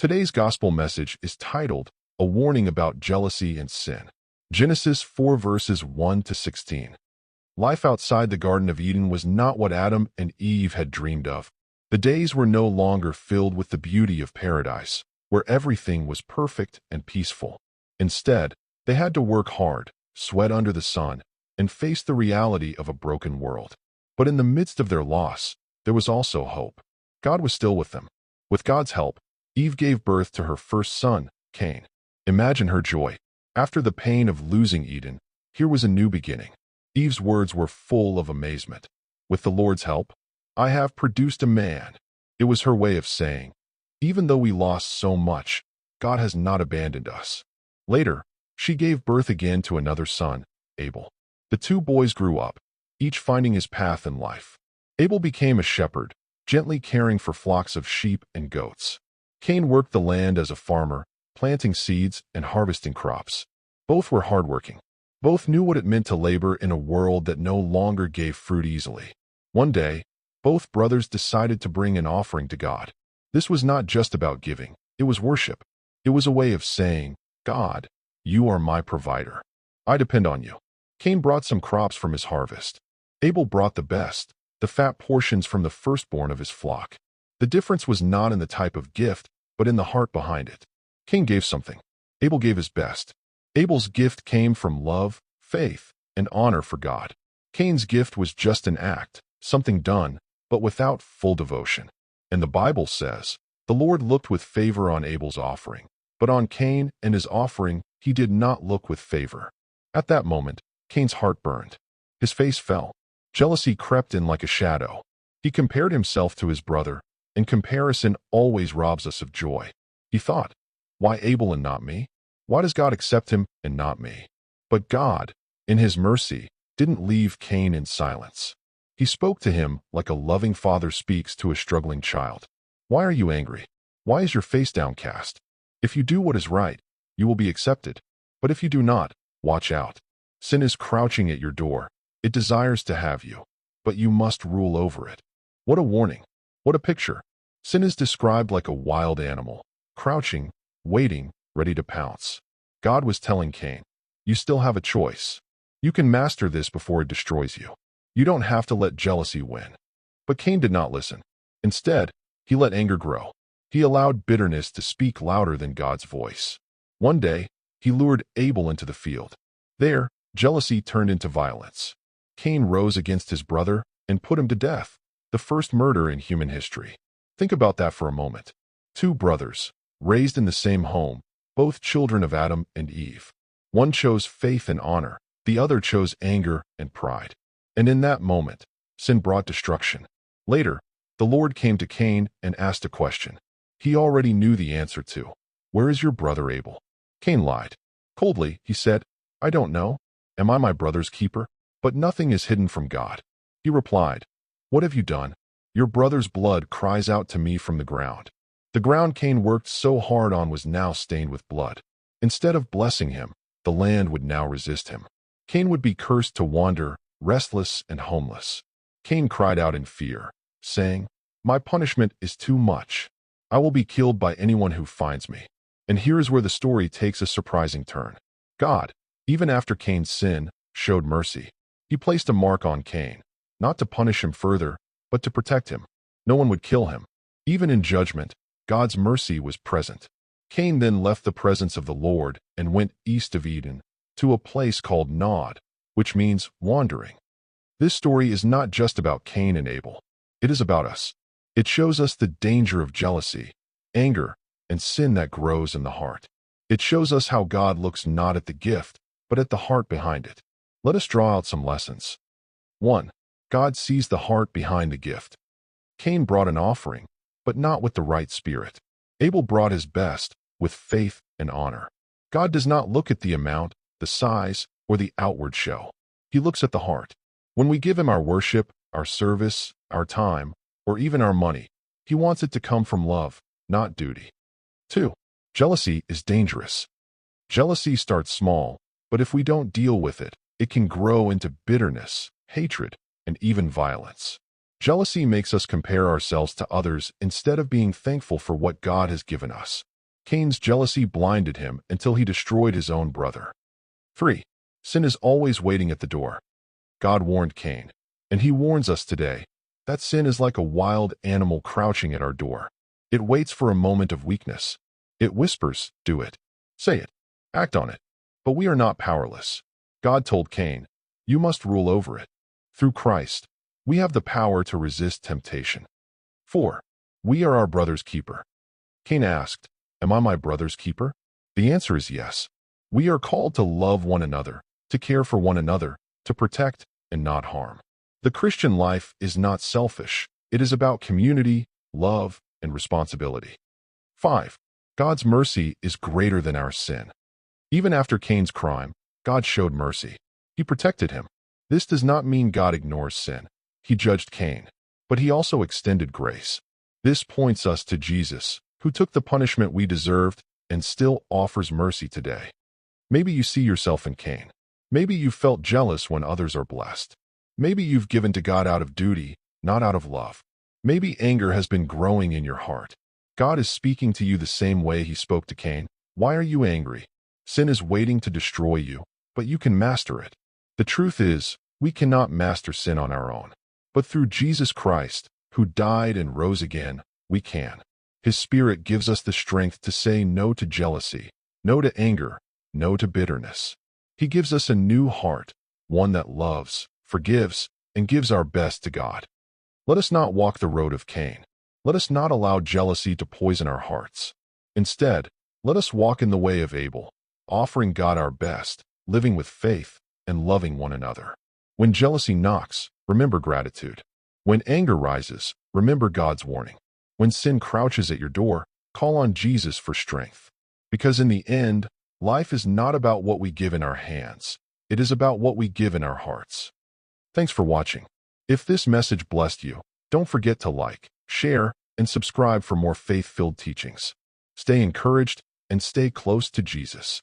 Today's gospel message is titled, A Warning About Jealousy and Sin. Genesis 4 verses 1 to 16. Life outside the Garden of Eden was not what Adam and Eve had dreamed of. The days were no longer filled with the beauty of paradise, where everything was perfect and peaceful. Instead, they had to work hard, sweat under the sun, and face the reality of a broken world. But in the midst of their loss, there was also hope. God was still with them. With God's help, Eve gave birth to her first son, Cain. Imagine her joy. After the pain of losing Eden, here was a new beginning. Eve's words were full of amazement. With the Lord's help, I have produced a man. It was her way of saying, even though we lost so much, God has not abandoned us. Later, she gave birth again to another son, Abel. The two boys grew up, each finding his path in life. Abel became a shepherd, gently caring for flocks of sheep and goats. Cain worked the land as a farmer, planting seeds and harvesting crops. Both were hardworking. Both knew what it meant to labor in a world that no longer gave fruit easily. One day, both brothers decided to bring an offering to God. This was not just about giving, it was worship. It was a way of saying, God, you are my provider. I depend on you. Cain brought some crops from his harvest. Abel brought the best, the fat portions from the firstborn of his flock. The difference was not in the type of gift, but in the heart behind it. Cain gave something. Abel gave his best. Abel's gift came from love, faith, and honor for God. Cain's gift was just an act, something done, but without full devotion. And the Bible says, the Lord looked with favor on Abel's offering, but on Cain and his offering he did not look with favor. At that moment, Cain's heart burned. His face fell. Jealousy crept in like a shadow. He compared himself to his brother, and comparison always robs us of joy. He thought, why Abel and not me? Why does God accept him and not me? But God, in his mercy, didn't leave Cain in silence. He spoke to him like a loving father speaks to a struggling child. Why are you angry? Why is your face downcast? If you do what is right, you will be accepted. But if you do not, watch out. Sin is crouching at your door. It desires to have you, but you must rule over it. What a warning. What a picture. Sin is described like a wild animal, crouching, waiting, ready to pounce. God was telling Cain, you still have a choice. You can master this before it destroys you. You don't have to let jealousy win. But Cain did not listen. Instead, he let anger grow. He allowed bitterness to speak louder than God's voice. One day, he lured Abel into the field. There, jealousy turned into violence. Cain rose against his brother and put him to death, the first murder in human history. Think about that for a moment. Two brothers, raised in the same home, both children of Adam and Eve. One chose faith and honor, the other chose anger and pride. And in that moment, sin brought destruction. Later, the Lord came to Cain and asked a question. He already knew the answer to. Where is your brother Abel? Cain lied. Coldly, he said, I don't know. Am I my brother's keeper? But nothing is hidden from God. He replied, what have you done? Your brother's blood cries out to me from the ground. The ground Cain worked so hard on was now stained with blood. Instead of blessing him, the land would now resist him. Cain would be cursed to wander, restless and homeless. Cain cried out in fear, saying, my punishment is too much. I will be killed by anyone who finds me. And here is where the story takes a surprising turn. God, even after Cain's sin, showed mercy. He placed a mark on Cain, not to punish him further, but to protect him. No one would kill him. Even in judgment, God's mercy was present. Cain then left the presence of the Lord and went east of Eden to a place called Nod, which means wandering. This story is not just about Cain and Abel. It is about us. It shows us the danger of jealousy, anger, and sin that grows in the heart. It shows us how God looks not at the gift, but at the heart behind it. Let us draw out some lessons. 1. God sees the heart behind the gift. Cain brought an offering, but not with the right spirit. Abel brought his best, with faith and honor. God does not look at the amount, the size, or the outward show. He looks at the heart. When we give him our worship, our service, our time, or even our money, he wants it to come from love, not duty. 2. Jealousy is dangerous. Jealousy starts small, but if we don't deal with it, it can grow into bitterness, hatred, and even violence. Jealousy makes us compare ourselves to others instead of being thankful for what God has given us. Cain's jealousy blinded him until he destroyed his own brother. 3. Sin is always waiting at the door. God warned Cain, and he warns us today, that sin is like a wild animal crouching at our door. It waits for a moment of weakness. It whispers, "Do it. Say it. Act on it." But we are not powerless. God told Cain, "You must rule over it." Through Christ, we have the power to resist temptation. 4. We are our brother's keeper. Cain asked, "Am I my brother's keeper?" The answer is yes. We are called to love one another, to care for one another, to protect and not harm. The Christian life is not selfish. It is about community, love, and responsibility. 5. God's mercy is greater than our sin. Even after Cain's crime, God showed mercy. He protected him. This does not mean God ignores sin. He judged Cain, but he also extended grace. This points us to Jesus, who took the punishment we deserved and still offers mercy today. Maybe you see yourself in Cain. Maybe you felt jealous when others are blessed. Maybe you've given to God out of duty, not out of love. Maybe anger has been growing in your heart. God is speaking to you the same way he spoke to Cain. Why are you angry? Sin is waiting to destroy you, but you can master it. The truth is, we cannot master sin on our own. But through Jesus Christ, who died and rose again, we can. His Spirit gives us the strength to say no to jealousy, no to anger, no to bitterness. He gives us a new heart, one that loves, forgives, and gives our best to God. Let us not walk the road of Cain. Let us not allow jealousy to poison our hearts. Instead, let us walk in the way of Abel, offering God our best, living with faith, and loving one another. When jealousy knocks, remember gratitude. When anger rises, remember God's warning. When sin crouches at your door, call on Jesus for strength. Because in the end, life is not about what we give in our hands. It is about what we give in our hearts. Thanks for watching. If this message blessed you, don't forget to like, share, and subscribe for more faith-filled teachings. Stay encouraged and stay close to Jesus.